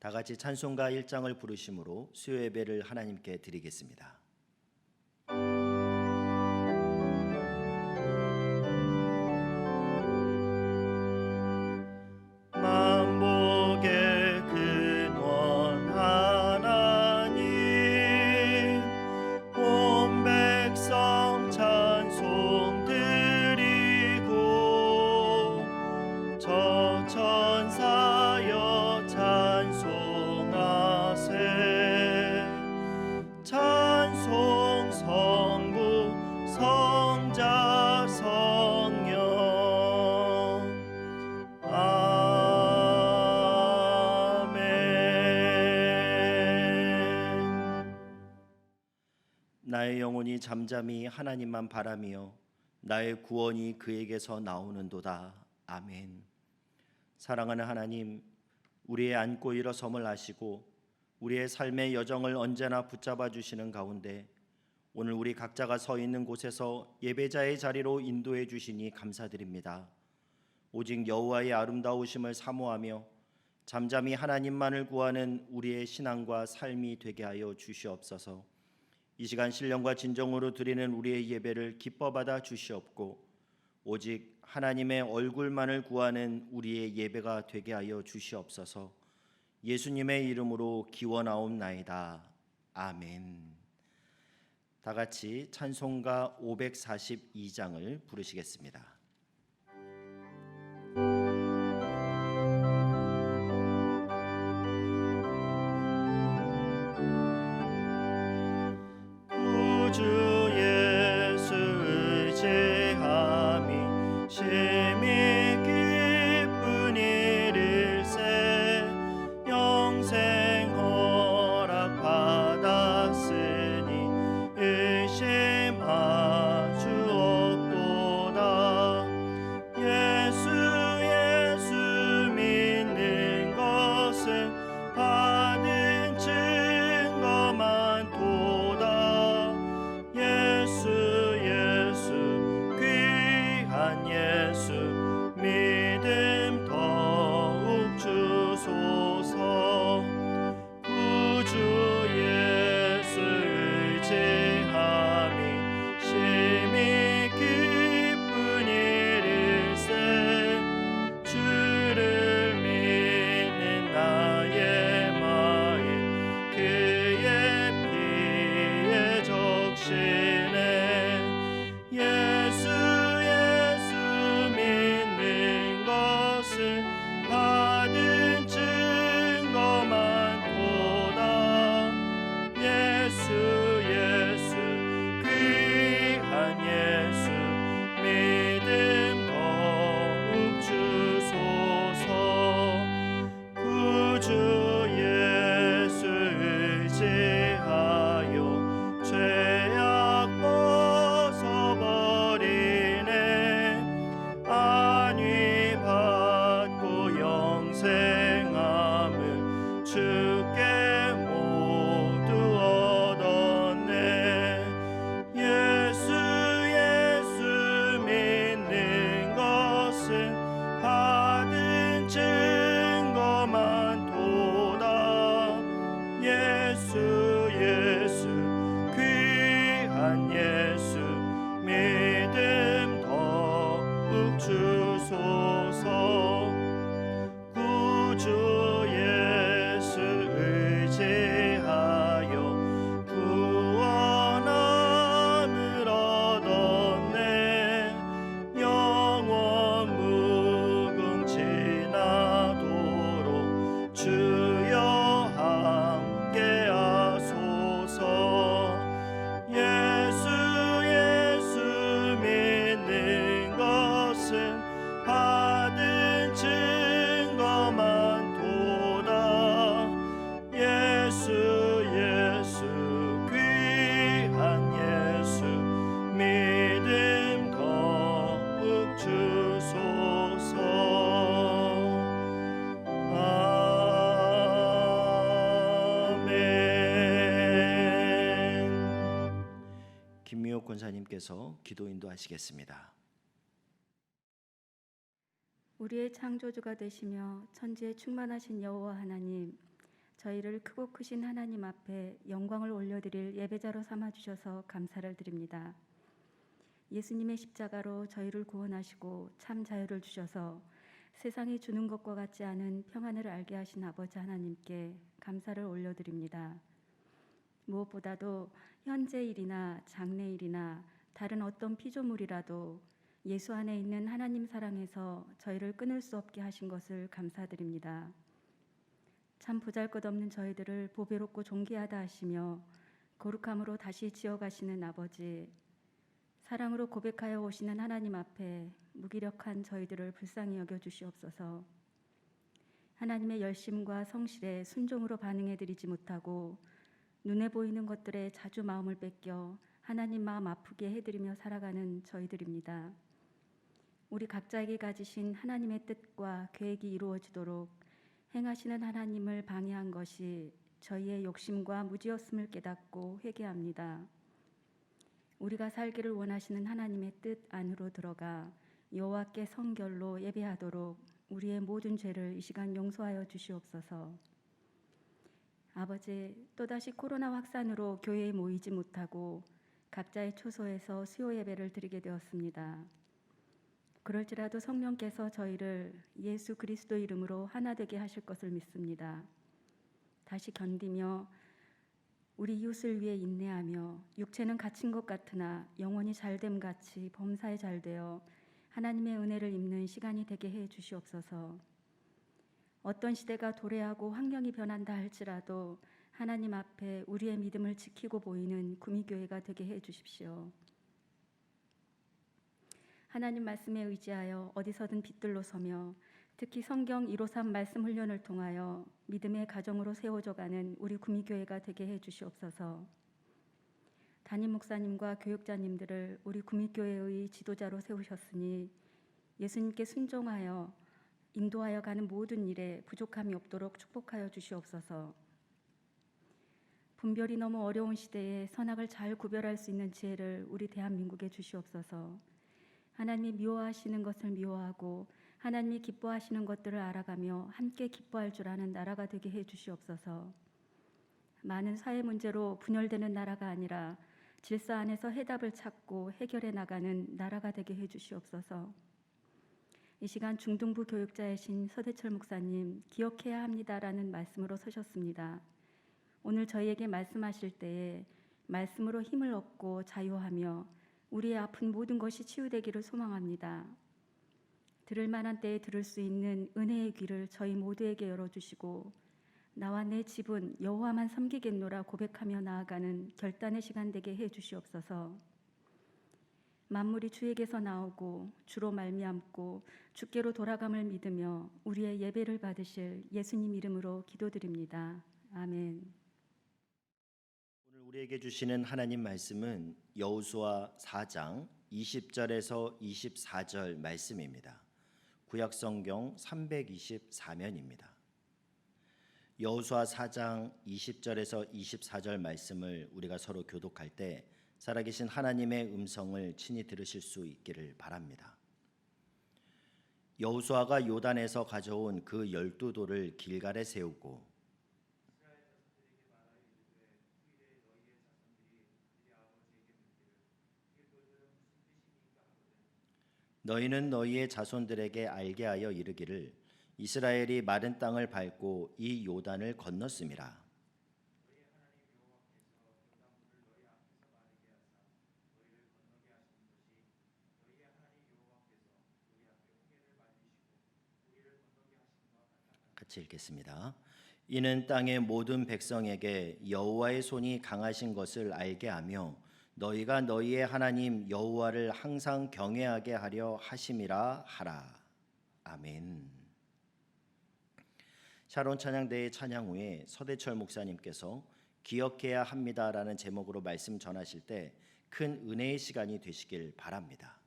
다 같이 찬송가 1장을 부르심으로 수요 예배를 하나님께 드리겠습니다. 만복의 근원 하나님, 온 백성 찬송 드리고 저 천사여 찬송하세. 찬송 성부 성자 성령 아멘. 나의 영혼이 잠잠히 하나님만 바라며 나의 구원이 그에게서 나오는도다. 아멘. 사랑하는 하나님, 우리의 앉고 일어섬을 아시고 우리의 삶의 여정을 언제나 붙잡아 주시는 가운데 오늘 우리 각자가 서 있는 곳에서 예배자의 자리로 인도해 주시니 감사드립니다. 오직 여호와의 아름다우심을 사모하며 잠잠히 하나님만을 구하는 우리의 신앙과 삶이 되게 하여 주시옵소서. 이 시간 신령과 진정으로 드리는 우리의 예배를 기뻐 받아 주시옵고 오직 하나님의 얼굴만을 구하는 우리의 예배가 되게 하여 주시옵소서. 예수님의 이름으로 기원하옵나이다. 아멘. 다 같이 찬송가 542장을 부르시겠습니다. 구주 예수 의지함이 심히 기쁜 일일세. 영생 허락 받았으니 의심하주 없도다. 예수 믿는 것은 받은 증거만 도다. 예수 귀한 예수 믿음 더욱 주소서. 구주 예수 의지함이 심히 기쁜 일일세. 주를 믿는 나의 마음 그의 피에 적시네. 예수 믿는 것은 받은 증거만 도다. 예수 귀한 예수 믿음 더욱 주소서. 구주 예수 의지하여 죄악 벗어버리네. 안위 받고 영생함을 주께 모두 얻었네. 예수 믿는 것은 받은 증거만 도다. 예수 귀한 예수 믿음 더욱 주소서. 구주 예수 의지하여 구원함을 얻었네. 영원 무궁지나도록 주여 함께 하소서. 예수 믿는 것은 받은 증거만 도다. 예수 귀한 예수 믿음 더욱 주소서. 아멘. 김미옥 권사님께서 기도 인도하시겠습니다. 우리의 창조주가 되시며 천지에 충만하신 여호와 하나님, 저희를 크고 크신 하나님 앞에 영광을 올려드릴 예배자로 삼아주셔서 감사를 드립니다. 예수님의 십자가로 저희를 구원하시고 참 자유를 주셔서 세상이 주는 것과 같지 않은 평안을 알게 하신 아버지 하나님께 감사를 올려드립니다. 무엇보다도 현재일이나 장래일이나 다른 어떤 피조물이라도 예수 안에 있는 하나님 사랑에서 저희를 끊을 수 없게 하신 것을 감사드립니다. 참 보잘것없는 저희들을 보배롭고 존귀하다 하시며 거룩함으로 다시 지어가시는 아버지, 사랑으로 고백하여 오시는 하나님 앞에 무기력한 저희들을 불쌍히 여겨주시옵소서. 하나님의 열심과 성실에 순종으로 반응해드리지 못하고 눈에 보이는 것들에 자주 마음을 뺏겨 하나님 마음 아프게 해드리며 살아가는 저희들입니다. 우리 각자에게 가지신 하나님의 뜻과 계획이 이루어지도록 행하시는 하나님을 방해한 것이 저희의 욕심과 무지였음을 깨닫고 회개합니다. 우리가 살기를 원하시는 하나님의 뜻 안으로 들어가 여호와께 성결로 예배하도록 우리의 모든 죄를 이 시간 용서하여 주시옵소서. 아버지, 또다시 코로나 확산으로 교회에 모이지 못하고 각자의 초소에서 수요 예배를 드리게 되었습니다. 그럴지라도 성령께서 저희를 예수 그리스도 이름으로 하나 되게 하실 것을 믿습니다. 다시 견디며 우리 이웃을 위해 인내하며 육체는 갇힌 것 같으나 영혼이 잘됨 같이 범사에 잘되어 하나님의 은혜를 입는 시간이 되게 해 주시옵소서. 어떤 시대가 도래하고 환경이 변한다 할지라도 하나님 앞에 우리의 믿음을 지키고 보이는 구미교회가 되게 해 주십시오. 하나님 말씀에 의지하여 어디서든 빛들로 서며 특히 성경 153 말씀 훈련을 통하여 믿음의 가정으로 세워져가는 우리 구미교회가 되게 해 주시옵소서. 담임 목사님과 교육자님들을 우리 구미교회의 지도자로 세우셨으니 예수님께 순종하여 인도하여 가는 모든 일에 부족함이 없도록 축복하여 주시옵소서. 분별이 너무 어려운 시대에 선악을 잘 구별할 수 있는 지혜를 우리 대한민국에 주시옵소서. 하나님이 미워하시는 것을 미워하고 하나님이 기뻐하시는 것들을 알아가며 함께 기뻐할 줄 아는 나라가 되게 해 주시옵소서. 많은 사회 문제로 분열되는 나라가 아니라 질서 안에서 해답을 찾고 해결해 나가는 나라가 되게 해 주시옵소서. 이 시간 중등부 교육자이신 서대철 목사님, 기억해야 합니다라는 말씀으로 서셨습니다. 오늘 저희에게 말씀하실 때에 말씀으로 힘을 얻고 자유하며 우리의 아픈 모든 것이 치유되기를 소망합니다. 들을 만한 때에 들을 수 있는 은혜의 귀를 저희 모두에게 열어주시고 나와 내 집은 여호와만 섬기겠노라 고백하며 나아가는 결단의 시간 되게 해 주시옵소서. 만물이 주에게서 나오고 주로 말미암고 주께로 돌아감을 믿으며 우리의 예배를 받으실 예수님 이름으로 기도드립니다. 아멘. 오늘 우리에게 주시는 하나님 말씀은 여호수아 4장 20절에서 24절 말씀입니다. 구약성경 324면입니다. 여호수아 4장 20절에서 24절 말씀을 우리가 서로 교독할 때 살아계신 하나님의 음성을 친히 들으실 수 있기를 바랍니다. 여호수아가 요단에서 가져온 그 12돌을 길갈에 세우고 너희는 너희의 자손들에게 알게 하여 이르기를 이스라엘이 마른 땅을 밟고 이 요단을 건넜음이라. 같이 읽겠습니다. 이는 땅의 모든 백성에게 여호와의 손이 강하신 것을 알게 하며 너희가 너희의 하나님 여호와를 항상 경외하게 하려 하심이라 하라. 아멘. 샤론 찬양대의 찬양 후에 서대철 목사님께서 기억해야 합니다라는 제목으로 말씀 전하실 때 큰 은혜의 시간이 되시길 바랍니다.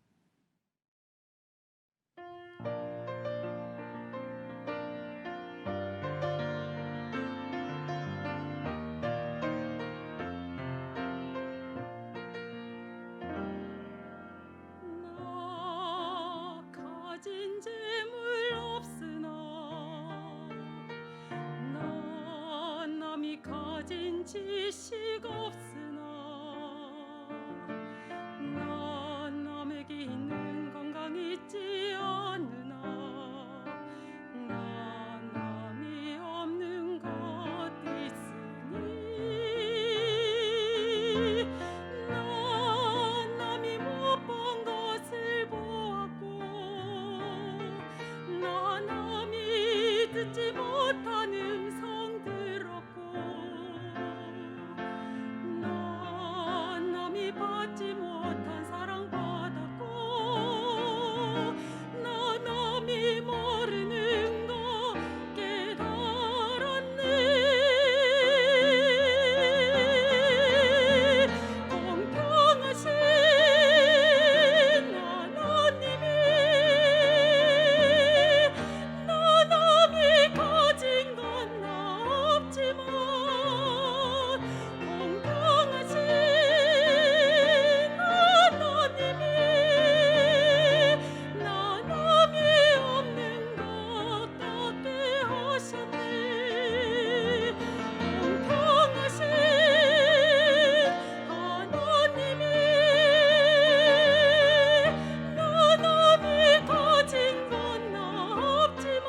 가진 재물 없으나 난 가진 지식 없으나 난 남에게 있는 건강 있지 않으나 난 남이 없는 것 있으니 난 남이 못 본 것을 보았고 난 남이 듣지 못한 음성 들었고 난 남이 받지 못한 사랑 받았고 난 남이 모르는 것 깨달았네. 공평하신 하나님이 나 남이 가진 건 나 없지만 공평하신 하나님이 나 남이 없는 것 같게 하셨네. 공평하신 하나님이 나 남이 가진 건 나 없지만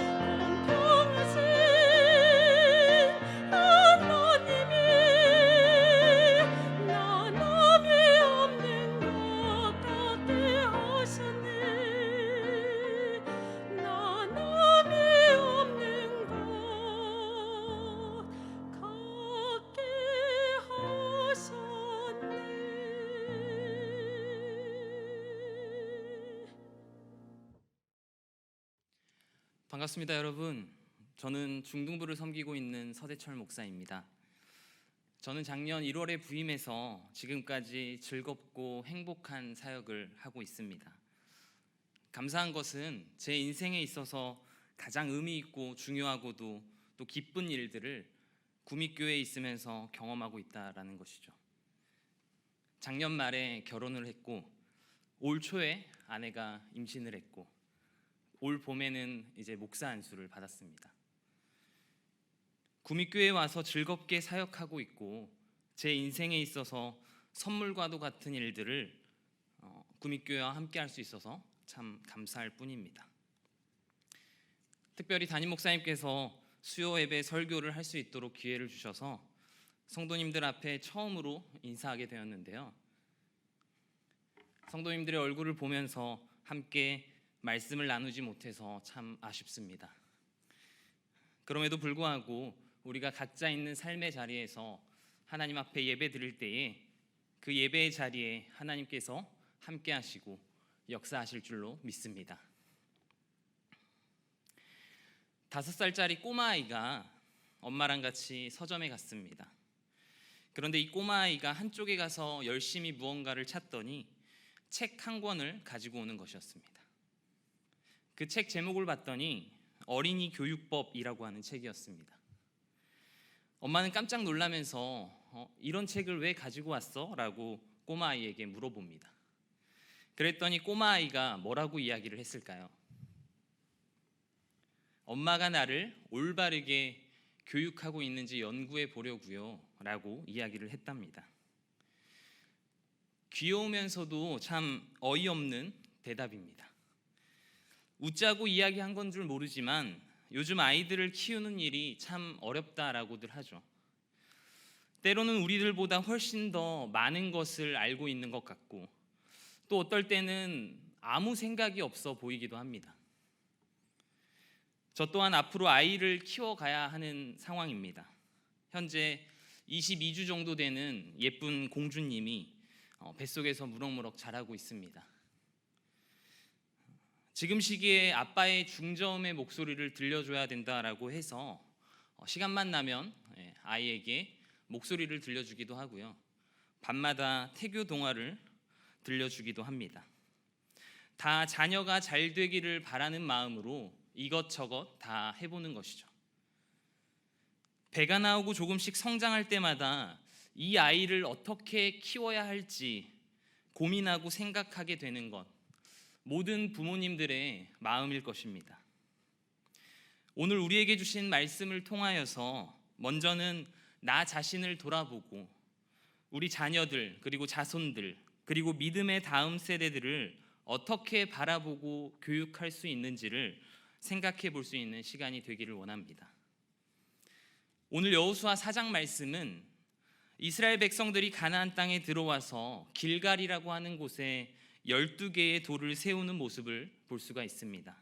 공평하신 하나님이 나 남이 없는 것 같게 하셨네. 나 남이 없는 것 같게 하셨네. 반갑습니다, 여러분. 저는 중등부를 섬기고 있는 서대철 목사입니다. 저는 작년 1월에 부임해서 지금까지 즐겁고 행복한 사역을 하고 있습니다. 감사한 것은 제 인생에 있어서 가장 의미 있고 중요하고도 또 기쁜 일들을 구미교회에 있으면서 경험하고 있다라는 것이죠. 작년 말에 결혼을 했고 올 초에 아내가 임신을 했고 올 봄에는 이제 목사 안수를 받았습니다. 구미교회에 와서 즐겁게 사역하고 있고 제 인생에 있어서 선물과도 같은 일들을 구미교회와 함께 할 수 있어서 참 감사할 뿐입니다. 특별히 담임 목사님께서 수요 예배 설교를 할 수 있도록 기회를 주셔서 성도님들 앞에 처음으로 인사하게 되었는데요. 성도님들의 얼굴을 보면서 함께 말씀을 나누지 못해서 참 아쉽습니다. 그럼에도 불구하고 우리가 각자 있는 삶의 자리에서 하나님 앞에 예배 드릴 때에 그 예배의 자리에 하나님께서 함께 하시고 역사하실 줄로 믿습니다. 5살짜리 꼬마아이가 엄마랑 같이 서점에 갔습니다. 그런데 이 꼬마아이가 한쪽에 가서 열심히 무언가를 찾더니 책 한 권을 가지고 오는 것이었습니다. 그 책 제목을 봤더니 어린이 교육법이라고 하는 책이었습니다. 엄마는 깜짝 놀라면서 이런 책을 왜 가지고 왔어? 라고 꼬마아이에게 물어봅니다. 그랬더니 꼬마아이가 뭐라고 이야기를 했을까요? 엄마가 나를 올바르게 교육하고 있는지 연구해 보려고요 라고 이야기를 했답니다. 귀여우면서도 참 어이없는 대답입니다. 웃자고 이야기한 건 줄 모르지만 요즘 아이들을 키우는 일이 참 어렵다라고들 하죠. 때로는 우리들보다 훨씬 더 많은 것을 알고 있는 것 같고 또 어떨 때는 아무 생각이 없어 보이기도 합니다. 저 또한 앞으로 아이를 키워가야 하는 상황입니다. 현재 22주 정도 되는 예쁜 공주님이 뱃속에서 무럭무럭 자라고 있습니다. 지금 시기에 아빠의 중저음의 목소리를 들려줘야 된다라고 해서 시간만 나면 아이에게 목소리를 들려주기도 하고요. 밤마다 태교 동화를 들려주기도 합니다. 다 자녀가 잘 되기를 바라는 마음으로 이것저것 다 해보는 것이죠. 배가 나오고 조금씩 성장할 때마다 이 아이를 어떻게 키워야 할지 고민하고 생각하게 되는 것, 모든 부모님들의 마음일 것입니다. 오늘 우리에게 주신 말씀을 통하여서 먼저는 나 자신을 돌아보고 우리 자녀들 그리고 자손들 그리고 믿음의 다음 세대들을 어떻게 바라보고 교육할 수 있는지를 생각해 볼 수 있는 시간이 되기를 원합니다. 오늘 여호수아 4장 말씀은 이스라엘 백성들이 가나안 땅에 들어와서 길갈이라고 하는 곳에 12개의 돌을 세우는 모습을 볼 수가 있습니다.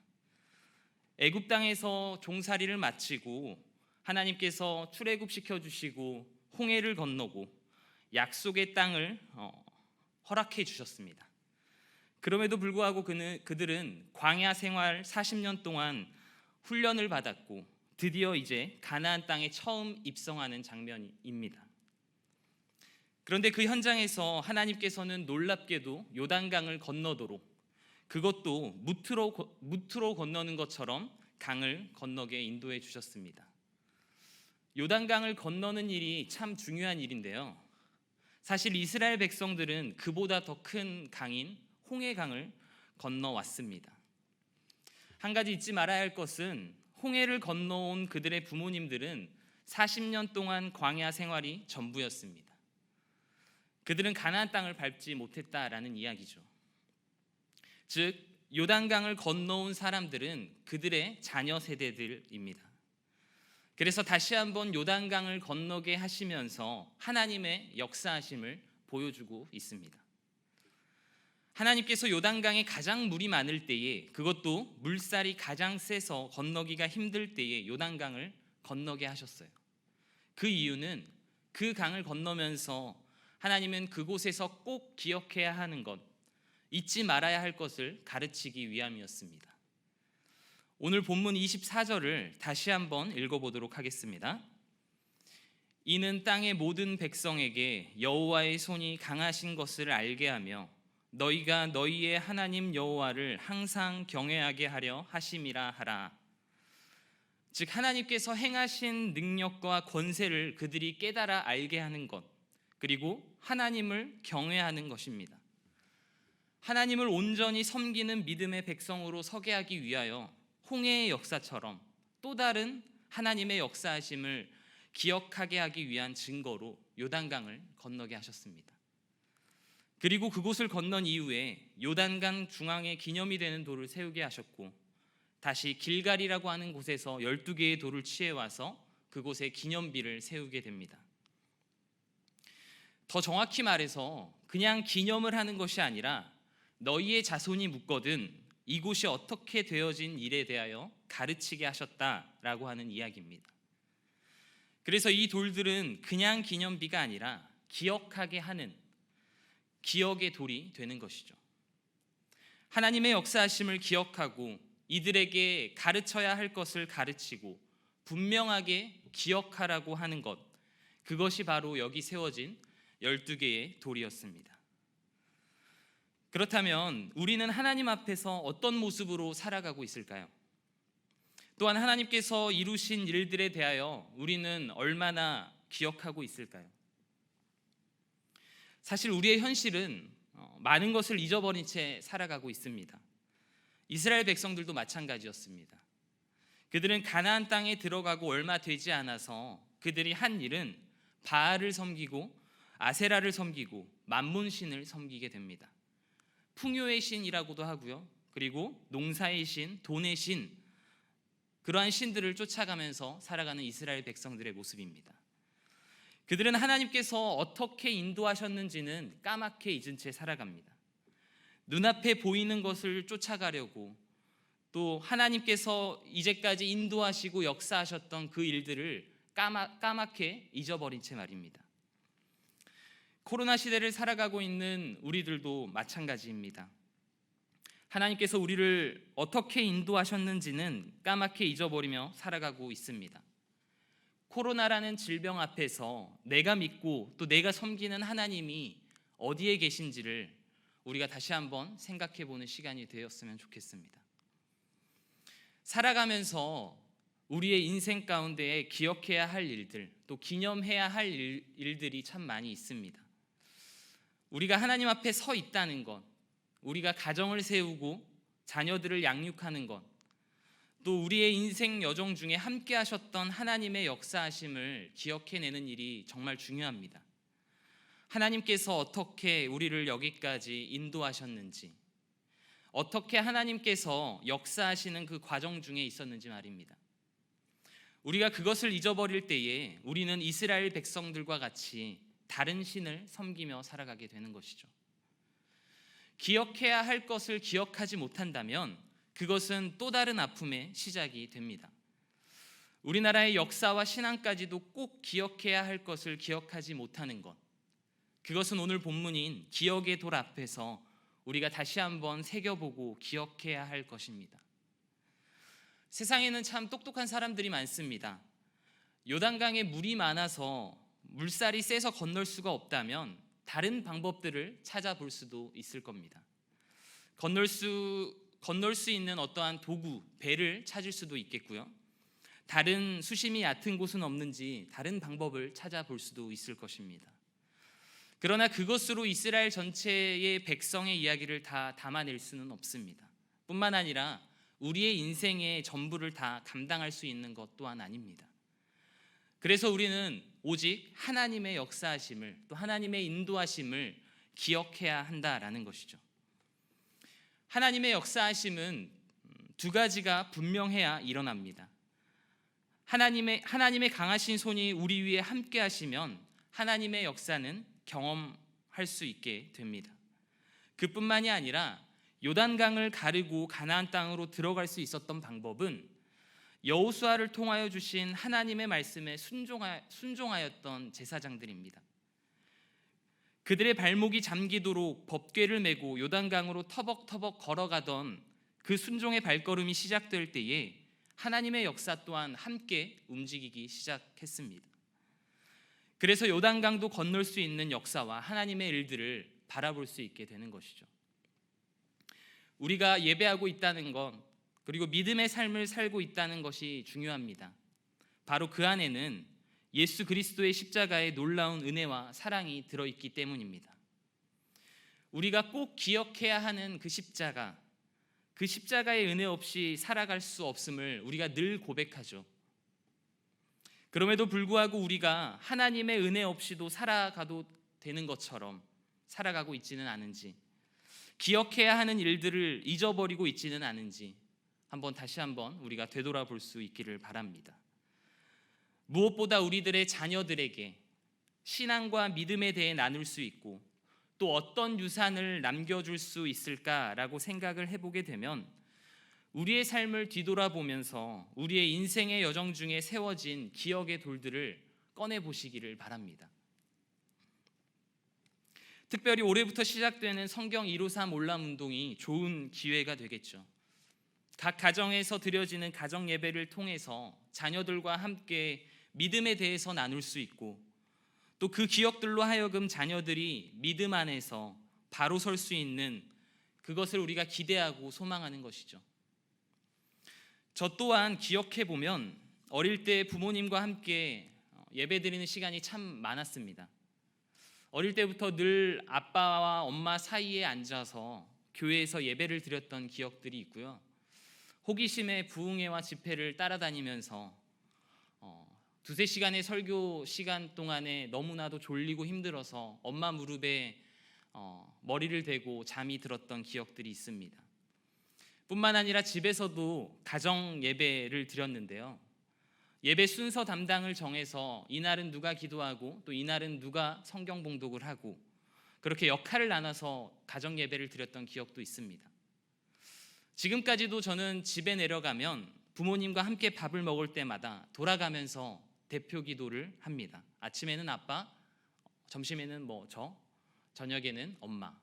애굽 땅에서 종살이를 마치고 하나님께서 출애굽시켜 주시고 홍해를 건너고 약속의 땅을 허락해 주셨습니다. 그럼에도 불구하고 그들은 광야 생활 40년 동안 훈련을 받았고 드디어 이제 가나안 땅에 처음 입성하는 장면입니다. 그런데 그 현장에서 하나님께서는 놀랍게도 요단강을 건너도록, 그것도 무트로 건너는 것처럼 강을 건너게 인도해 주셨습니다. 요단강을 건너는 일이 참 중요한 일인데요. 사실 이스라엘 백성들은 그보다 더 큰 강인 홍해강을 건너왔습니다. 한 가지 잊지 말아야 할 것은 홍해를 건너온 그들의 부모님들은 40년 동안 광야 생활이 전부였습니다. 그들은 가나안 땅을 밟지 못했다라는 이야기죠. 즉 요단강을 건너온 사람들은 그들의 자녀 세대들입니다. 그래서 다시 한번 요단강을 건너게 하시면서 하나님의 역사하심을 보여주고 있습니다. 하나님께서 요단강에 가장 물이 많을 때에, 그것도 물살이 가장 세서 건너기가 힘들 때에 요단강을 건너게 하셨어요. 그 이유는 그 강을 건너면서 하나님은 그곳에서 꼭 기억해야 하는 것, 잊지 말아야 할 것을 가르치기 위함이었습니다. 오늘 본문 24절을 다시 한번 읽어보도록 하겠습니다. 이는 땅의 모든 백성에게 여호와의 손이 강하신 것을 알게 하며 너희가 너희의 하나님 여호와를 항상 경외하게 하려 하심이라 하라. 즉 하나님께서 행하신 능력과 권세를 그들이 깨달아 알게 하는 것, 그리고 하나님을 경외하는 것입니다. 하나님을 온전히 섬기는 믿음의 백성으로 서게 하기 위하여 홍해의 역사처럼 또 다른 하나님의 역사하심을 기억하게 하기 위한 증거로 요단강을 건너게 하셨습니다. 그리고 그곳을 건넌 이후에 요단강 중앙에 기념이 되는 돌을 세우게 하셨고, 다시 길갈이라고 하는 곳에서 12개의 돌을 취해와서 그곳에 기념비를 세우게 됩니다. 더 정확히 말해서 그냥 기념을 하는 것이 아니라 너희의 자손이 묻거든 이곳이 어떻게 되어진 일에 대하여 가르치게 하셨다라고 하는 이야기입니다. 그래서 이 돌들은 그냥 기념비가 아니라 기억하게 하는 기억의 돌이 되는 것이죠. 하나님의 역사하심을 기억하고 이들에게 가르쳐야 할 것을 가르치고 분명하게 기억하라고 하는 것, 그것이 바로 여기 세워진 12개의 돌이었습니다. 그렇다면 우리는 하나님 앞에서 어떤 모습으로 살아가고 있을까요? 또한 하나님께서 이루신 일들에 대하여 우리는 얼마나 기억하고 있을까요? 사실 우리의 현실은 많은 것을 잊어버린 채 살아가고 있습니다. 이스라엘 백성들도 마찬가지였습니다. 그들은 가나안 땅에 들어가고 얼마 되지 않아서 그들이 한 일은 바알을 섬기고 아세라를 섬기고 만문신을 섬기게 됩니다. 풍요의 신이라고도 하고요, 그리고 농사의 신, 돈의 신, 그러한 신들을 쫓아가면서 살아가는 이스라엘 백성들의 모습입니다. 그들은 하나님께서 어떻게 인도하셨는지는 까맣게 잊은 채 살아갑니다. 눈앞에 보이는 것을 쫓아가려고, 또 하나님께서 이제까지 인도하시고 역사하셨던 그 일들을 까맣게 잊어버린 채 말입니다. 코로나 시대를 살아가고 있는 우리들도 마찬가지입니다. 하나님께서 우리를 어떻게 인도하셨는지는 까맣게 잊어버리며 살아가고 있습니다. 코로나라는 질병 앞에서 내가 믿고 또 내가 섬기는 하나님이 어디에 계신지를 우리가 다시 한번 생각해 보는 시간이 되었으면 좋겠습니다. 살아가면서 우리의 인생 가운데에 기억해야 할 일들, 또 기념해야 할 일들이 참 많이 있습니다. 우리가 하나님 앞에 서 있다는 것, 우리가 가정을 세우고 자녀들을 양육하는 것, 또 우리의 인생 여정 중에 함께 하셨던 하나님의 역사하심을 기억해내는 일이 정말 중요합니다. 하나님께서 어떻게 우리를 여기까지 인도하셨는지, 어떻게 하나님께서 역사하시는 그 과정 중에 있었는지 말입니다. 우리가 그것을 잊어버릴 때에 우리는 이스라엘 백성들과 같이 다른 신을 섬기며 살아가게 되는 것이죠. 기억해야 할 것을 기억하지 못한다면 그것은 또 다른 아픔의 시작이 됩니다. 우리나라의 역사와 신앙까지도 꼭 기억해야 할 것을 기억하지 못하는 것, 그것은 오늘 본문인 기억의 돌 앞에서 우리가 다시 한번 새겨보고 기억해야 할 것입니다. 세상에는 참 똑똑한 사람들이 많습니다. 요단강에 물이 많아서 물살이 세서 건널 수가 없다면 다른 방법들을 찾아볼 수도 있을 겁니다. 건널 수 있는 어떠한 도구, 배를 찾을 수도 있겠고요. 다른 수심이 얕은 곳은 없는지 다른 방법을 찾아볼 수도 있을 것입니다. 그러나 그것으로 이스라엘 전체의 백성의 이야기를 다 담아낼 수는 없습니다. 뿐만 아니라 우리의 인생의 전부를 다 감당할 수 있는 것 또한 아닙니다. 그래서 우리는 오직 하나님의 역사하심을, 또 하나님의 인도하심을 기억해야 한다라는 것이죠. 하나님의 역사하심은 두 가지가 분명해야 일어납니다. 하나님의 강하신 손이 우리 위에 함께 하시면 하나님의 역사는 경험할 수 있게 됩니다. 그뿐만이 아니라 요단강을 가르고 가나안 땅으로 들어갈 수 있었던 방법은 여호수아를 통하여 주신 하나님의 말씀에 순종하였던 제사장들입니다. 그들의 발목이 잠기도록 법궤를 메고 요단강으로 터벅터벅 걸어가던 그 순종의 발걸음이 시작될 때에 하나님의 역사 또한 함께 움직이기 시작했습니다. 그래서 요단강도 건널 수 있는 역사와 하나님의 일들을 바라볼 수 있게 되는 것이죠. 우리가 예배하고 있다는 것, 그리고 믿음의 삶을 살고 있다는 것이 중요합니다. 바로 그 안에는 예수 그리스도의 십자가의 놀라운 은혜와 사랑이 들어있기 때문입니다. 우리가 꼭 기억해야 하는 그 십자가의 은혜 없이 살아갈 수 없음을 우리가 늘 고백하죠. 그럼에도 불구하고 우리가 하나님의 은혜 없이도 살아가도 되는 것처럼 살아가고 있지는 않은지, 기억해야 하는 일들을 잊어버리고 있지는 않은지 다시 한번 우리가 되돌아볼 수 있기를 바랍니다. 무엇보다 우리들의 자녀들에게 신앙과 믿음에 대해 나눌 수 있고 또 어떤 유산을 남겨줄 수 있을까라고 생각을 해보게 되면 우리의 삶을 뒤돌아보면서 우리의 인생의 여정 중에 세워진 기억의 돌들을 꺼내보시기를 바랍니다. 특별히 올해부터 시작되는 성경 153 올람운동이 좋은 기회가 되겠죠. 각 가정에서 드려지는 가정 예배를 통해서 자녀들과 함께 믿음에 대해서 나눌 수 있고 또 그 기억들로 하여금 자녀들이 믿음 안에서 바로 설 수 있는 그것을 우리가 기대하고 소망하는 것이죠. 저 또한 기억해 보면 어릴 때 부모님과 함께 예배드리는 시간이 참 많았습니다. 어릴 때부터 늘 아빠와 엄마 사이에 앉아서 교회에서 예배를 드렸던 기억들이 있고요. 호기심에 부흥회와 집회를 따라다니면서 두세 시간의 설교 시간 동안에 너무나도 졸리고 힘들어서 엄마 무릎에 머리를 대고 잠이 들었던 기억들이 있습니다. 뿐만 아니라 집에서도 가정 예배를 드렸는데요. 예배 순서 담당을 정해서 이날은 누가 기도하고 또 이날은 누가 성경 봉독을 하고 그렇게 역할을 나눠서 가정 예배를 드렸던 기억도 있습니다. 지금까지도 저는 집에 내려가면 부모님과 함께 밥을 먹을 때마다 돌아가면서 대표 기도를 합니다. 아침에는 아빠, 점심에는 저, 저녁에는 엄마.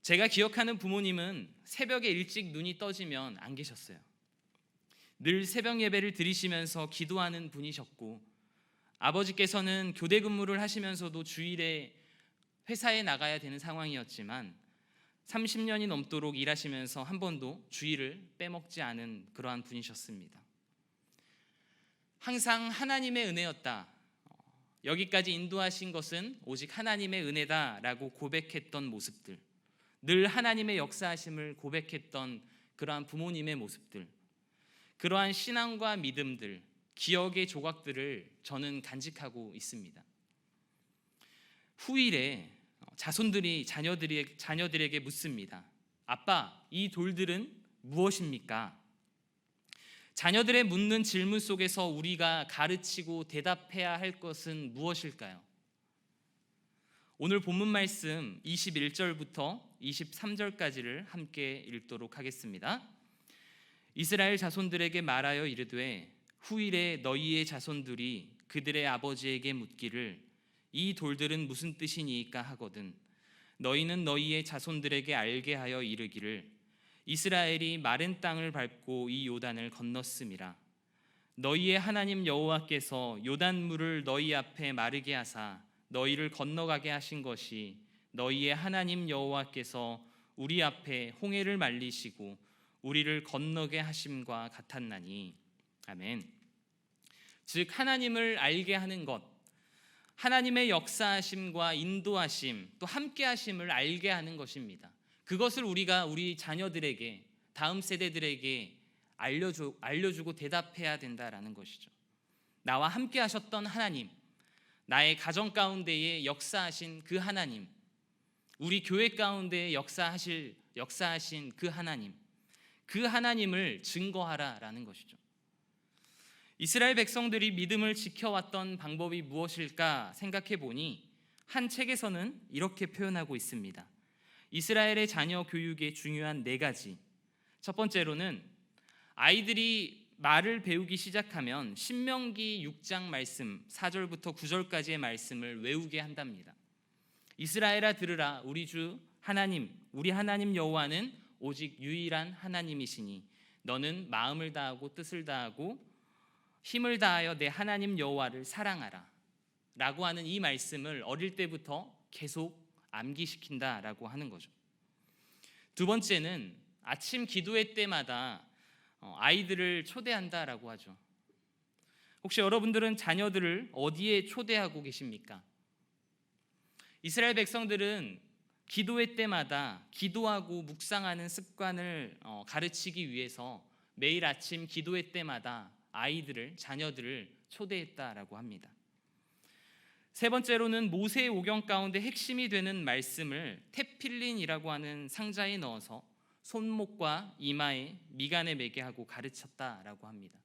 제가 기억하는 부모님은 새벽에 일찍 눈이 떠지면 안 계셨어요. 늘 새벽 예배를 드리시면서 기도하는 분이셨고 아버지께서는 교대 근무를 하시면서도 주일에 회사에 나가야 되는 상황이었지만 30년이 넘도록 일하시면서 한 번도 주일을 빼먹지 않은 그러한 분이셨습니다. 항상 하나님의 은혜였다. 여기까지 인도하신 것은 오직 하나님의 은혜다라고 고백했던 모습들, 늘 하나님의 역사하심을 고백했던 그러한 부모님의 모습들, 그러한 신앙과 믿음들, 기억의 조각들을 저는 간직하고 있습니다. 후일에 자손들이 자녀들에게 묻습니다. 아빠, 이 돌들은 무엇입니까? 자녀들의 묻는 질문 속에서 우리가 가르치고 대답해야 할 것은 무엇일까요? 오늘 본문 말씀 21절부터 23절까지를 함께 읽도록 하겠습니다. 이스라엘 자손들에게 말하여 이르되 후일에 너희의 자손들이 그들의 아버지에게 묻기를 이 돌들은 무슨 뜻이니까 하거든 너희는 너희의 자손들에게 알게 하여 이르기를 이스라엘이 마른 땅을 밟고 이 요단을 건넜음이라. 너희의 하나님 여호와께서 요단물을 너희 앞에 마르게 하사 너희를 건너가게 하신 것이 너희의 하나님 여호와께서 우리 앞에 홍해를 말리시고 우리를 건너게 하심과 같았나니. 아멘. 즉 하나님을 알게 하는 것, 하나님의 역사하심과 인도하심, 또 함께하심을 알게 하는 것입니다. 그것을 우리가 우리 자녀들에게, 다음 세대들에게 알려주고 대답해야 된다라는 것이죠. 나와 함께 하셨던 하나님, 나의 가정 가운데에 역사하신 그 하나님, 우리 교회 가운데에 역사하신 그 하나님을 증거하라라는 것이죠. 이스라엘 백성들이 믿음을 지켜왔던 방법이 무엇일까 생각해 보니 한 책에서는 이렇게 표현하고 있습니다. 이스라엘의 자녀 교육의 중요한 4가지. 첫 번째로는 아이들이 말을 배우기 시작하면 신명기 6장 말씀 4절부터 9절까지의 말씀을 외우게 한답니다. 이스라엘아 들으라, 우리 주 하나님, 우리 하나님 여호와는 오직 유일한 하나님이시니 너는 마음을 다하고 뜻을 다하고 힘을 다하여 내 하나님 여호와를 사랑하라 라고 하는 이 말씀을 어릴 때부터 계속 암기시킨다라고 하는 거죠. 두 번째는 아침 기도회 때마다 아이들을 초대한다라고 하죠. 혹시 여러분들은 자녀들을 어디에 초대하고 계십니까? 이스라엘 백성들은 기도회 때마다 기도하고 묵상하는 습관을 가르치기 위해서 매일 아침 기도회 때마다 자녀들을 초대했다라고 합니다. 세 번째로는 모세의 오경 가운데 핵심이 되는 말씀을 테필린이라고 하는 상자에 넣어서 손목과 이마에 미간에 매게 하고 가르쳤다라고 합니다.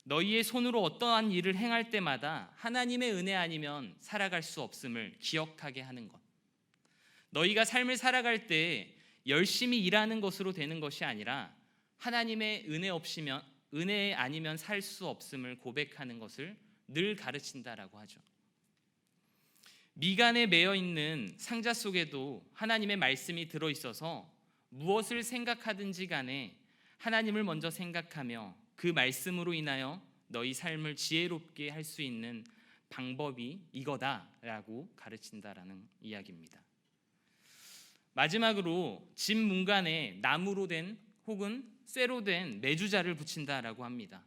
너희의 손으로 어떠한 일을 행할 때마다 하나님의 은혜 아니면 살아갈 수 없음을 기억하게 하는 것. 너희가 삶을 살아갈 때 열심히 일하는 것으로 되는 것이 아니라 하나님의 은혜 아니면 살 수 없음을 고백하는 것을 늘 가르친다라고 하죠. 미간에 매여 있는 상자 속에도 하나님의 말씀이 들어 있어서 무엇을 생각하든지 간에 하나님을 먼저 생각하며 그 말씀으로 인하여 너희 삶을 지혜롭게 할 수 있는 방법이 이거다라고 가르친다라는 이야기입니다. 마지막으로 집 문간에 나무로 된 혹은 쇠로 된 매주자를 붙인다라고 합니다.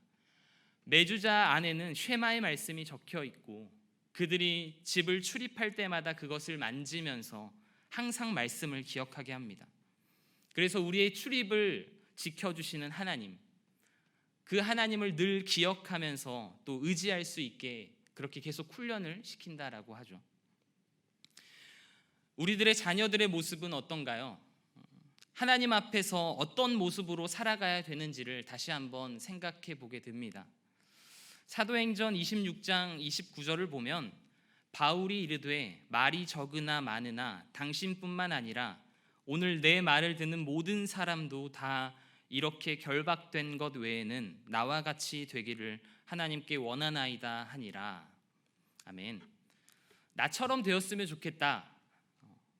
매주자 안에는 쉐마의 말씀이 적혀 있고 그들이 집을 출입할 때마다 그것을 만지면서 항상 말씀을 기억하게 합니다. 그래서 우리의 출입을 지켜주시는 하나님, 그 하나님을 늘 기억하면서 또 의지할 수 있게 그렇게 계속 훈련을 시킨다라고 하죠. 우리들의 자녀들의 모습은 어떤가요? 하나님 앞에서 어떤 모습으로 살아가야 되는지를 다시 한번 생각해 보게 됩니다. 사도행전 26장 29절을 보면 바울이 이르되 말이 적으나 많으나 당신뿐만 아니라 오늘 내 말을 듣는 모든 사람도 다 이렇게 결박된 것 외에는 나와 같이 되기를 하나님께 원하나이다 하니라. 아멘. 나처럼 되었으면 좋겠다.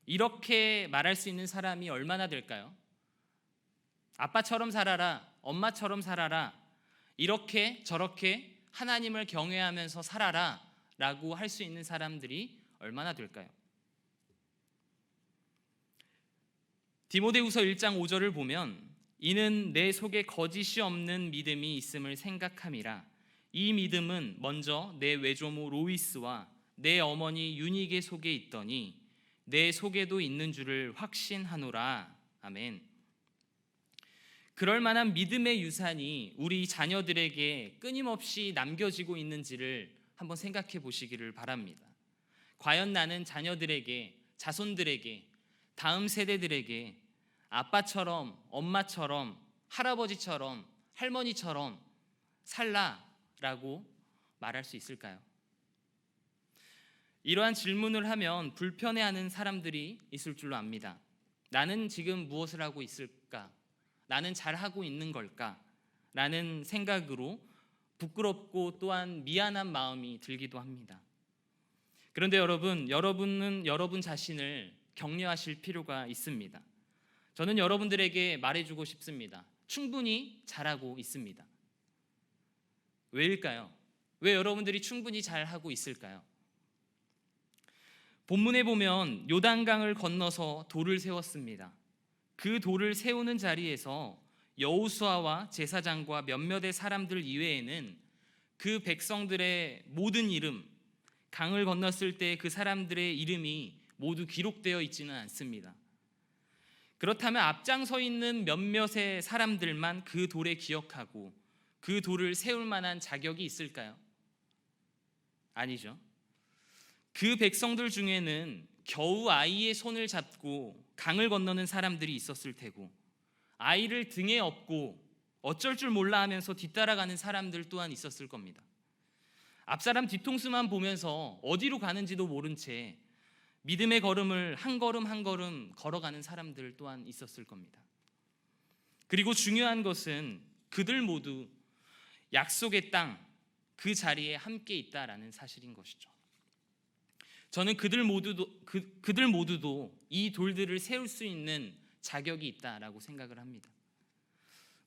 이렇게 말할 수 있는 사람이 얼마나 될까요? 아빠처럼 살아라, 엄마처럼 살아라, 이렇게 저렇게 하나님을 경외하면서 살아라 라고 할 수 있는 사람들이 얼마나 될까요? 디모데후서 1장 5절을 보면 이는 내 속에 거짓이 없는 믿음이 있음을 생각함이라. 이 믿음은 먼저 내 외조모 로이스와 내 어머니 유니게 속에 있더니 내 속에도 있는 줄을 확신하노라. 아멘. 그럴 만한 믿음의 유산이 우리 자녀들에게 끊임없이 남겨지고 있는지를 한번 생각해 보시기를 바랍니다. 과연 나는 자녀들에게, 자손들에게, 다음 세대들에게 아빠처럼, 엄마처럼, 할아버지처럼, 할머니처럼 살라라고 말할 수 있을까요? 이러한 질문을 하면 불편해하는 사람들이 있을 줄로 압니다. 나는 지금 무엇을 하고 있을까? 나는 잘하고 있는 걸까? 라는 생각으로 부끄럽고 또한 미안한 마음이 들기도 합니다. 그런데 여러분은 여러분 자신을 격려하실 필요가 있습니다. 저는 여러분들에게 말해주고 싶습니다. 충분히 잘하고 있습니다. 왜일까요? 왜 여러분들이 충분히 잘하고 있을까요? 본문에 보면 요단강을 건너서 돌을 세웠습니다. 그 돌을 세우는 자리에서 여호수아와 제사장과 몇몇의 사람들 이외에는 그 백성들의 모든 이름, 강을 건넜을 때 그 사람들의 이름이 모두 기록되어 있지는 않습니다. 그렇다면 앞장서 있는 몇몇의 사람들만 그 돌에 기억하고 그 돌을 세울 만한 자격이 있을까요? 아니죠. 그 백성들 중에는 겨우 아이의 손을 잡고 강을 건너는 사람들이 있었을 테고, 아이를 등에 업고 어쩔 줄 몰라 하면서 뒤따라가는 사람들 또한 있었을 겁니다. 앞사람 뒤통수만 보면서 어디로 가는지도 모른 채 믿음의 걸음을 한 걸음 한 걸음 걸어가는 사람들 또한 있었을 겁니다. 그리고 중요한 것은 그들 모두 약속의 땅, 그 자리에 함께 있다라는 사실인 것이죠. 저는 그들 모두도 이 돌들을 세울 수 있는 자격이 있다라고 생각을 합니다.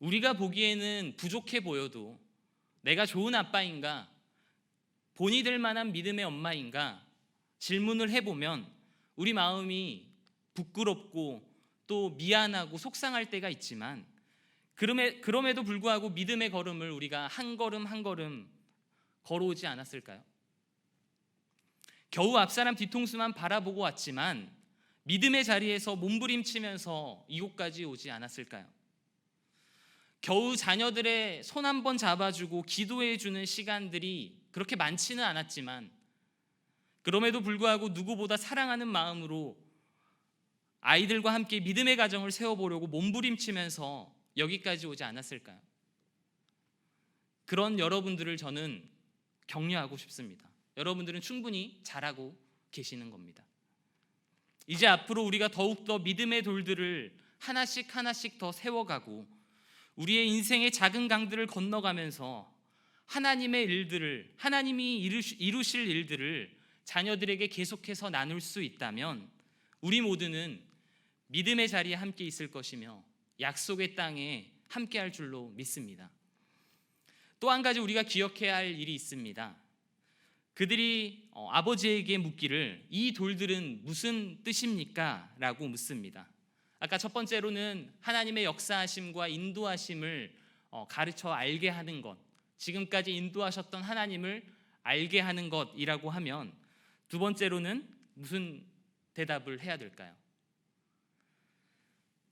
우리가 보기에는 부족해 보여도 내가 좋은 아빠인가, 본이 될 만한 믿음의 엄마인가 질문을 해보면 우리 마음이 부끄럽고 또 미안하고 속상할 때가 있지만, 그럼에도 불구하고 믿음의 걸음을 우리가 한 걸음 한 걸음 걸어오지 않았을까요? 겨우 앞사람 뒤통수만 바라보고 왔지만 믿음의 자리에서 몸부림치면서 이곳까지 오지 않았을까요? 겨우 자녀들의 손 한 번 잡아주고 기도해주는 시간들이 그렇게 많지는 않았지만, 그럼에도 불구하고 누구보다 사랑하는 마음으로 아이들과 함께 믿음의 가정을 세워보려고 몸부림치면서 여기까지 오지 않았을까요? 그런 여러분들을 저는 격려하고 싶습니다. 여러분들은 충분히 잘하고 계시는 겁니다. 이제 앞으로 우리가 더욱더 믿음의 돌들을 하나씩 하나씩 더 세워가고 우리의 인생의 작은 강들을 건너가면서 하나님의 일들을, 하나님이 이루실 일들을 자녀들에게 계속해서 나눌 수 있다면 우리 모두는 믿음의 자리에 함께 있을 것이며 약속의 땅에 함께 할 줄로 믿습니다. 또 한 가지 우리가 기억해야 할 일이 있습니다. 그들이 아버지에게 묻기를 이 돌들은 무슨 뜻입니까? 라고 묻습니다. 아까 첫 번째로는 하나님의 역사하심과 인도하심을 가르쳐 알게 하는 것, 지금까지 인도하셨던 하나님을 알게 하는 것이라고 하면, 두 번째로는 무슨 대답을 해야 될까요?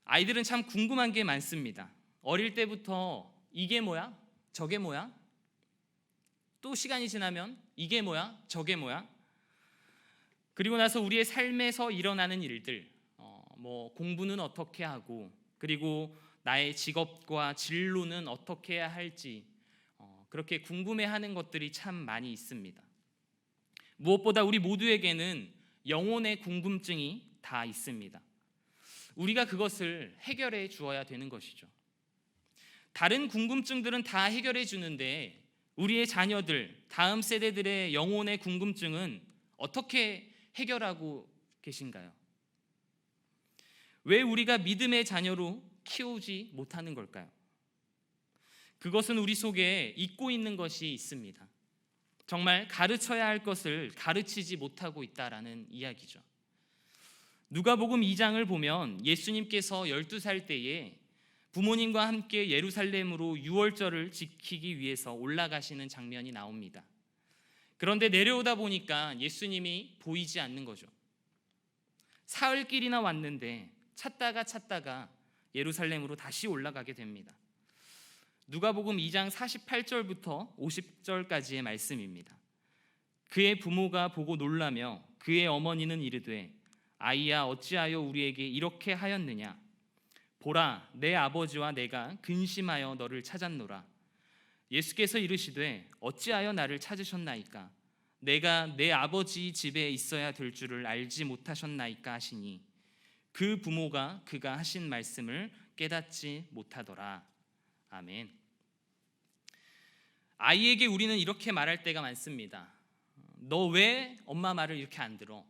아이들은 참 궁금한 게 많습니다. 어릴 때부터 이게 뭐야? 저게 뭐야? 또 시간이 지나면 이게 뭐야? 저게 뭐야? 그리고 나서 우리의 삶에서 일어나는 일들, 공부는 어떻게 하고, 그리고 나의 직업과 진로는 어떻게 해야 할지 그렇게 궁금해하는 것들이 참 많이 있습니다. 무엇보다 우리 모두에게는 영혼의 궁금증이 다 있습니다. 우리가 그것을 해결해 주어야 되는 것이죠. 다른 궁금증들은 다 해결해 주는데 우리의 자녀들, 다음 세대들의 영혼의 궁금증은 어떻게 해결하고 계신가요? 왜 우리가 믿음의 자녀로 키우지 못하는 걸까요? 그것은 우리 속에 잊고 있는 것이 있습니다. 정말 가르쳐야 할 것을 가르치지 못하고 있다라는 이야기죠. 누가복음 2장을 보면 예수님께서 12살 때에 부모님과 함께 예루살렘으로 유월절을 지키기 위해서 올라가시는 장면이 나옵니다. 그런데 내려오다 보니까 예수님이 보이지 않는 거죠. 사흘길이나 왔는데 찾다가 예루살렘으로 다시 올라가게 됩니다. 누가복음 2장 48절부터 50절까지의 말씀입니다. 그의 부모가 보고 놀라며 그의 어머니는 이르되 아이야 어찌하여 우리에게 이렇게 하였느냐? 보라 내 아버지와 내가 근심하여 너를 찾았노라. 예수께서 이르시되 어찌하여 나를 찾으셨나이까? 내가 내 아버지 집에 있어야 될 줄을 알지 못하셨나이까 하시니 그 부모가 그가 하신 말씀을 깨닫지 못하더라. 아멘. 아이에게 우리는 이렇게 말할 때가 많습니다. 너 왜 엄마 말을 이렇게 안 들어?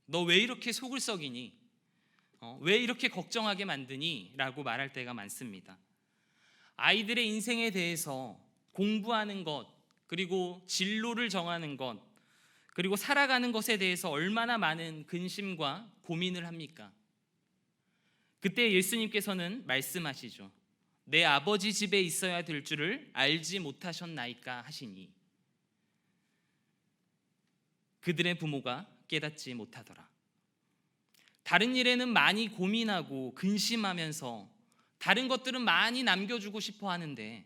너 왜 이렇게 속을 썩이니? 왜 이렇게 걱정하게 만드니? 라고 말할 때가 많습니다. 아이들의 인생에 대해서 공부하는 것, 그리고 진로를 정하는 것, 그리고 살아가는 것에 대해서 얼마나 많은 근심과 고민을 합니까? 그때 예수님께서는 말씀하시죠. 내 아버지 집에 있어야 될 줄을 알지 못하셨나이까 하시니 그들의 부모가 깨닫지 못하더라. 다른 일에는 많이 고민하고 근심하면서 다른 것들은 많이 남겨주고 싶어 하는데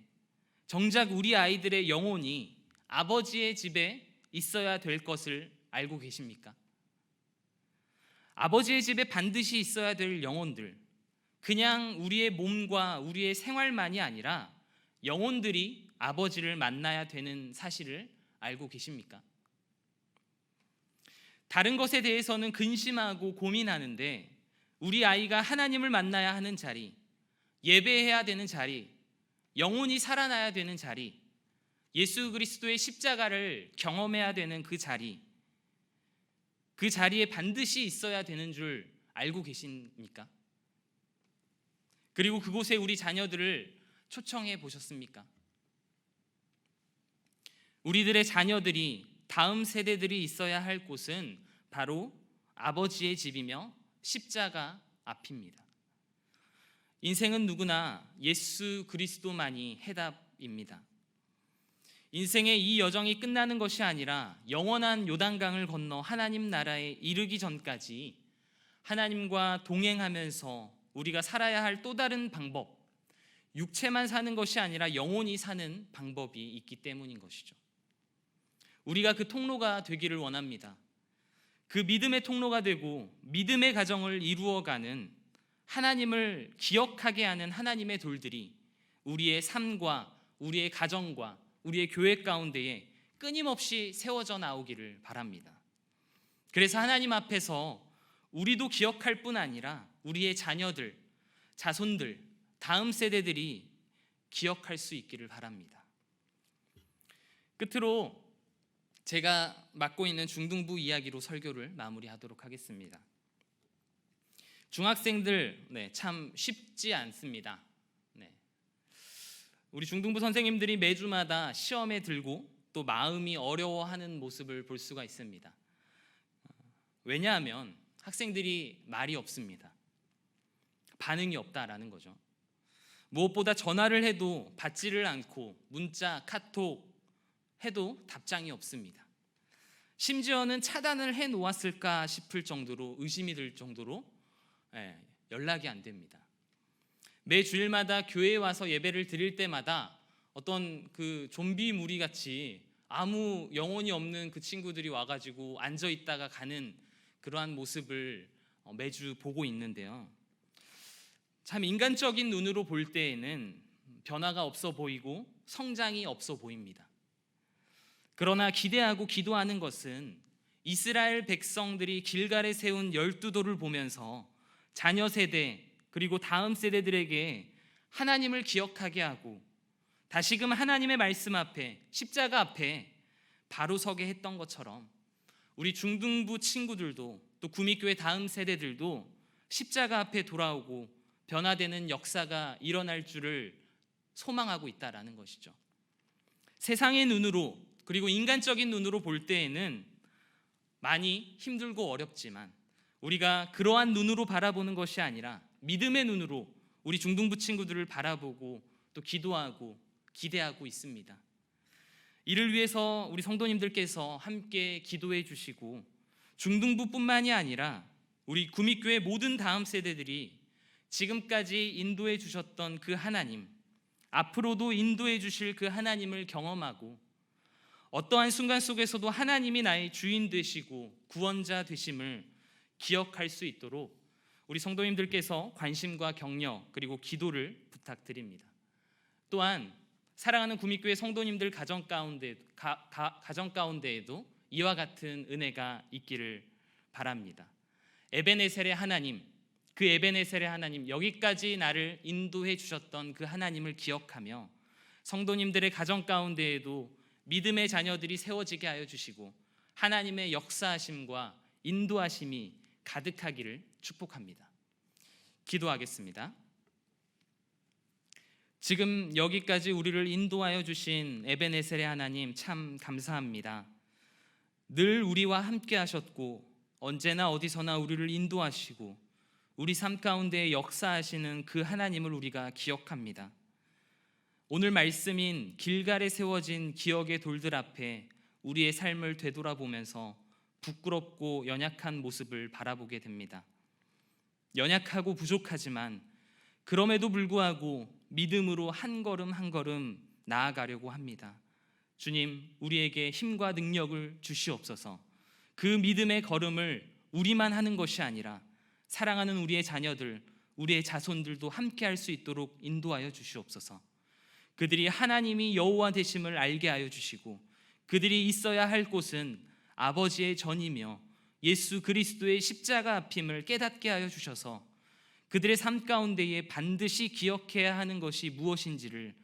정작 우리 아이들의 영혼이 아버지의 집에 있어야 될 것을 알고 계십니까? 아버지의 집에 반드시 있어야 될 영혼들, 그냥 우리의 몸과 우리의 생활만이 아니라 영혼들이 아버지를 만나야 되는 사실을 알고 계십니까? 다른 것에 대해서는 근심하고 고민하는데 우리 아이가 하나님을 만나야 하는 자리, 예배해야 되는 자리, 영혼이 살아나야 되는 자리, 예수 그리스도의 십자가를 경험해야 되는 그 자리, 그 자리에 반드시 있어야 되는 줄 알고 계십니까? 그리고 그곳에 우리 자녀들을 초청해 보셨습니까? 우리들의 자녀들이 다음 세대들이 있어야 할 곳은 바로 아버지의 집이며 십자가 앞입니다. 인생은 누구나 예수 그리스도만이 해답입니다. 인생의 이 여정이 끝나는 것이 아니라 영원한 요단강을 건너 하나님 나라에 이르기 전까지 하나님과 동행하면서 우리가 살아야 할 또 다른 방법, 육체만 사는 것이 아니라 영혼이 사는 방법이 있기 때문인 것이죠. 우리가 그 통로가 되기를 원합니다. 그 믿음의 통로가 되고 믿음의 가정을 이루어가는 하나님을 기억하게 하는 하나님의 돌들이 우리의 삶과 우리의 가정과 우리의 교회 가운데에 끊임없이 세워져 나오기를 바랍니다. 그래서 하나님 앞에서 우리도 기억할 뿐 아니라 우리의 자녀들, 자손들, 다음 세대들이 기억할 수 있기를 바랍니다. 끝으로 제가 맡고 있는 중등부 이야기로 설교를 마무리하도록 하겠습니다. 중학생들 참 쉽지 않습니다. 우리 중등부 선생님들이 매주마다 시험에 들고 또 마음이 어려워하는 모습을 볼 수가 있습니다. 왜냐하면 학생들이 말이 없습니다. 반응이 없다라는 거죠. 무엇보다 전화를 해도 받지를 않고 문자, 카톡 해도 답장이 없습니다. 심지어는 차단을 해놓았을까 싶을 정도로 의심이 들 정도로 연락이 안 됩니다. 매 주일마다 교회에 와서 예배를 드릴 때마다 어떤 그 좀비 무리 같이 아무 영혼이 없는 그 친구들이 와가지고 앉아 있다가 가는 그러한 모습을 매주 보고 있는데요. 참 인간적인 눈으로 볼 때에는 변화가 없어 보이고 성장이 없어 보입니다. 그러나 기대하고 기도하는 것은 이스라엘 백성들이 길갈에 세운 12돌을 보면서 자녀 세대 그리고 다음 세대들에게 하나님을 기억하게 하고 다시금 하나님의 말씀 앞에 십자가 앞에 바로 서게 했던 것처럼 우리 중등부 친구들도 또 구미교회 다음 세대들도 십자가 앞에 돌아오고 변화되는 역사가 일어날 줄을 소망하고 있다라는 것이죠. 세상의 눈으로 그리고 인간적인 눈으로 볼 때에는 많이 힘들고 어렵지만 우리가 그러한 눈으로 바라보는 것이 아니라 믿음의 눈으로 우리 중등부 친구들을 바라보고 또 기도하고 기대하고 있습니다. 이를 위해서 우리 성도님들께서 함께 기도해 주시고 중등부뿐만이 아니라 우리 구미교회 모든 다음 세대들이 지금까지 인도해 주셨던 그 하나님, 앞으로도 인도해 주실 그 하나님을 경험하고 어떠한 순간 속에서도 하나님이 나의 주인 되시고 구원자 되심을 기억할 수 있도록 우리 성도님들께서 관심과 격려 그리고 기도를 부탁드립니다. 또한 사랑하는 구미교회 성도님들 가정 가운데에도 이와 같은 은혜가 있기를 바랍니다. 에베네셀의 하나님, 그 에베네셀의 하나님, 여기까지 나를 인도해 주셨던 그 하나님을 기억하며 성도님들의 가정 가운데에도 믿음의 자녀들이 세워지게 하여 주시고 하나님의 역사하심과 인도하심이 가득하기를 축복합니다. 기도하겠습니다. 지금 여기까지 우리를 인도하여 주신 에베네셀의 하나님 참 감사합니다. 늘 우리와 함께 하셨고 언제나 어디서나 우리를 인도하시고 우리 삶 가운데 역사하시는 그 하나님을 우리가 기억합니다. 오늘 말씀인 길갈에 세워진 기억의 돌들 앞에 우리의 삶을 되돌아보면서 부끄럽고 연약한 모습을 바라보게 됩니다. 연약하고 부족하지만 그럼에도 불구하고 믿음으로 한 걸음 한 걸음 나아가려고 합니다. 주님, 우리에게 힘과 능력을 주시옵소서. 그 믿음의 걸음을 우리만 하는 것이 아니라 사랑하는 우리의 자녀들, 우리의 자손들도 함께 할 수 있도록 인도하여 주시옵소서. 그들이 하나님이 여호와 되심을 알게 하여 주시고 그들이 있어야 할 곳은 아버지의 전이며 예수 그리스도의 십자가 앞임을 깨닫게 하여 주셔서 그들의 삶 가운데에 반드시 기억해야 하는 것이 무엇인지를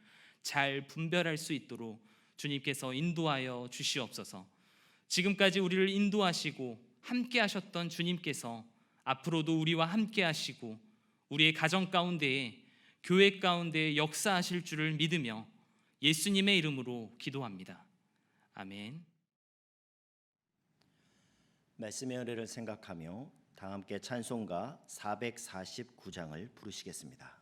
잘 분별할 수 있도록 주님께서 인도하여 주시옵소서. 지금까지 우리를 인도하시고 함께 하셨던 주님께서 앞으로도 우리와 함께 하시고 우리의 가정 가운데에 교회 가운데 역사하실 줄을 믿으며 예수님의 이름으로 기도합니다. 아멘. 말씀의 은혜를 생각하며 다 함께 찬송가 449장을 부르시겠습니다.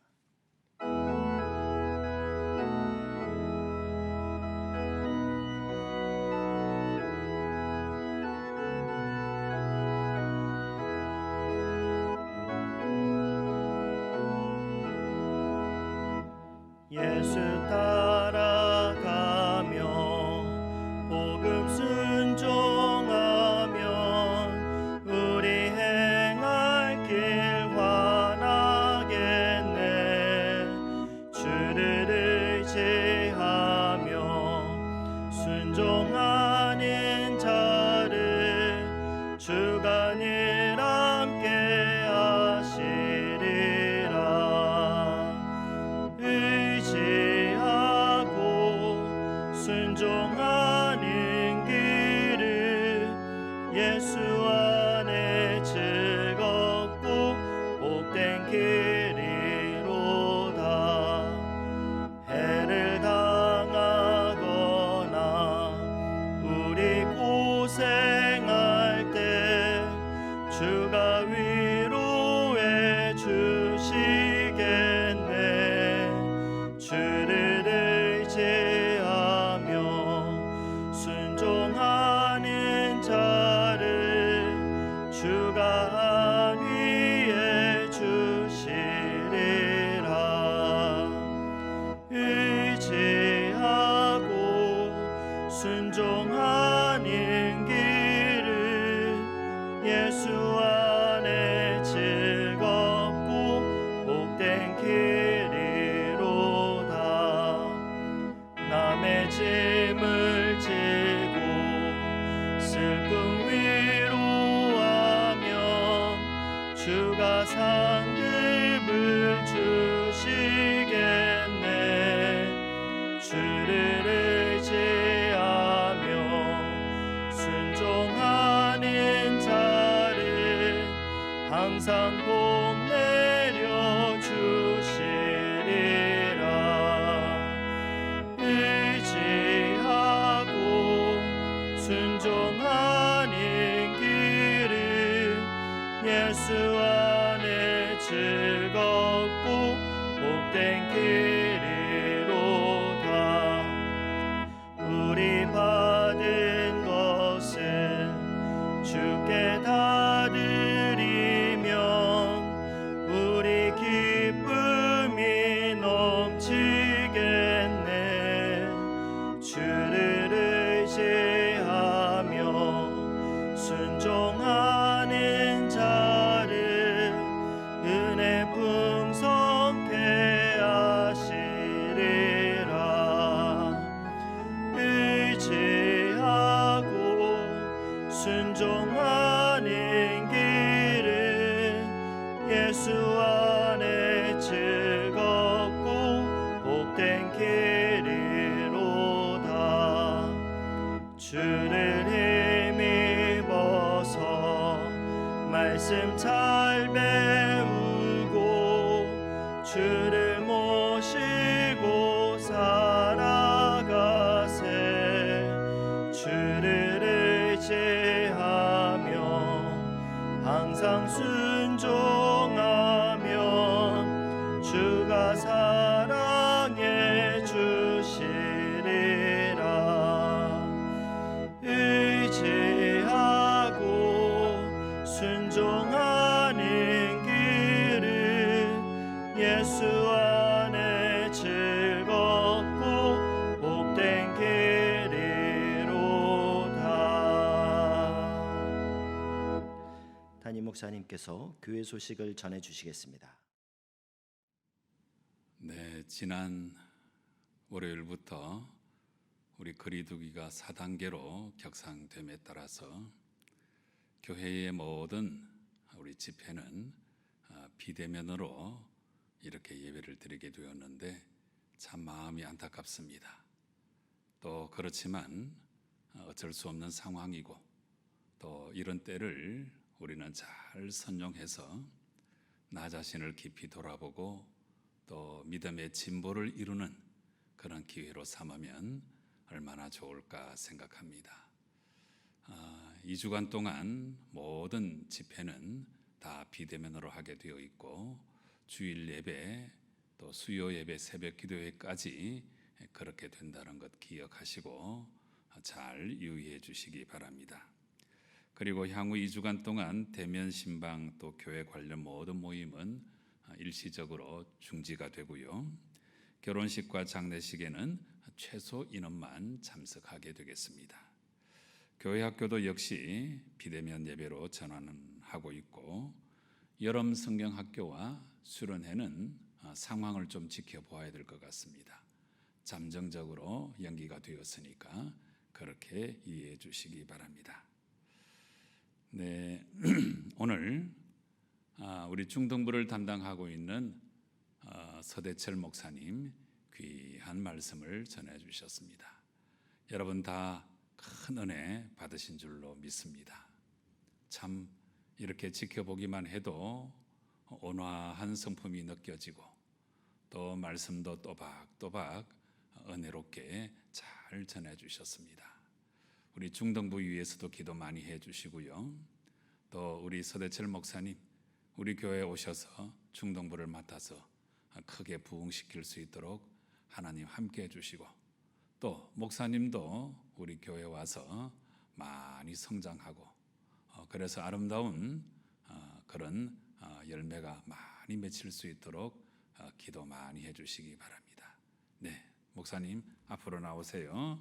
예수 따라가며 복음 순종하면 우리 행할 길 환하겠네. 주를 의지하며 순종하는 자를 주가 늘 함께 하시리라. 의지하고 순종하는 길을 예수 안에 즐겁고 복된 길이로다. 해를 당하거나 우리 고생할 때 주가 위로해 주시겠네. 주를 의지하며 순종하는 자를 주가 안위해 주시리라. 의지하고 순종하는 길을 예수 안에 즐겁고 복된 길이로다. 남의 짐을 지고 슬픔 위로하면 주가 상급을 주시겠네. 주를 의지하며 순종하는 자를 항상 복 내려 주시리라. 의지하고 순종하는 길을 예수 안에 즐겁고 복된 길이로다. 우리 받은 것은 주께 다 드리면 우리 길 순종하는 길은 예수 안에 즐겁고 복된 길이로다. 주를 힘입어서 말씀 잘 배우고 주를 모시고 살아가세. 주를 의지하며 항상 순종하면 주가 사랑해 주시리라. 의지하고 순종하는 길은 예수 안에 즐겁고 복된 길이로다. 담임 목사님께서 교회 소식을 전해 주시겠습니다. 네, 지난 월요일부터 우리 거리두기가 4단계로 격상됨에 따라서 교회의 모든 우리 집회는 비대면으로 이렇게 예배를 드리게 되었는데 참 마음이 안타깝습니다. 또 그렇지만 어쩔 수 없는 상황이고 또 이런 때를 우리는 잘 선용해서 나 자신을 깊이 돌아보고 또 믿음의 진보를 이루는 그런 기회로 삼으면 얼마나 좋을까 생각합니다. 2주간 동안 모든 집회는 다 비대면으로 하게 되어 있고 주일 예배 또 수요 예배 새벽 기도회까지 그렇게 된다는 것 기억하시고 잘 유의해 주시기 바랍니다. 그리고 향후 2주간 동안 대면 신방 또 교회 관련 모든 모임은 일시적으로 중지가 되고요. 결혼식과 장례식에는 최소 인원만 참석하게 되겠습니다. 교회 학교도 역시 비대면 예배로 전환하고 있고 여름 성경 학교와 수련회는 상황을 좀 지켜보아야 될 것 같습니다. 잠정적으로 연기가 되었으니까 그렇게 이해해 주시기 바랍니다. 네, 오늘 우리 중등부를 담당하고 있는 서대철 목사님 귀한 말씀을 전해 주셨습니다. 여러분 다 큰 은혜 받으신 줄로 믿습니다. 참 이렇게 지켜보기만 해도 온화한 성품이 느껴지고 또 말씀도 또박또박 은혜롭게 잘 전해 주셨습니다. 우리 중등부 위에서도 기도 많이 해 주시고요. 또 우리 서대철 목사님 우리 교회에 오셔서 중등부를 맡아서 크게 부흥시킬 수 있도록 하나님 함께 해주시고 또 목사님도 우리 교회에 와서 많이 성장하고 그래서 아름다운 그런 열매가 많이 맺힐 수 있도록 기도 많이 해주시기 바랍니다. 네, 목사님 앞으로 나오세요.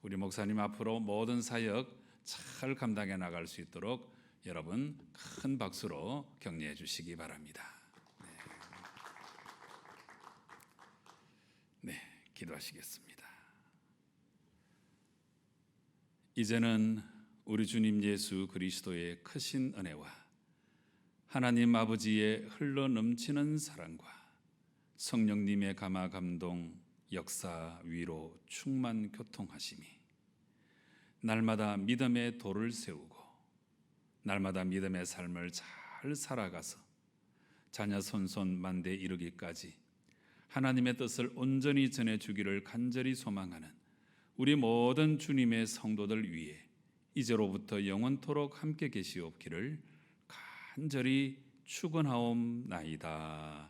우리 목사님 앞으로 모든 사역 잘 감당해 나갈 수 있도록 여러분 큰 박수로 격려해 주시기 바랍니다. 네, 기도하시겠습니다. 이제는 우리 주님 예수 그리스도의 크신 은혜와 하나님 아버지의 흘러넘치는 사랑과 성령님의 감화 감동 역사 위로 충만 교통하심이 날마다 믿음의 도를 세우고 날마다 믿음의 삶을 잘 살아가서 자녀 손손 만대 이르기까지 하나님의 뜻을 온전히 전해주기를 간절히 소망하는 우리 모든 주님의 성도들 위해 이제로부터 영원토록 함께 계시옵기를 간절히 축원하옵나이다.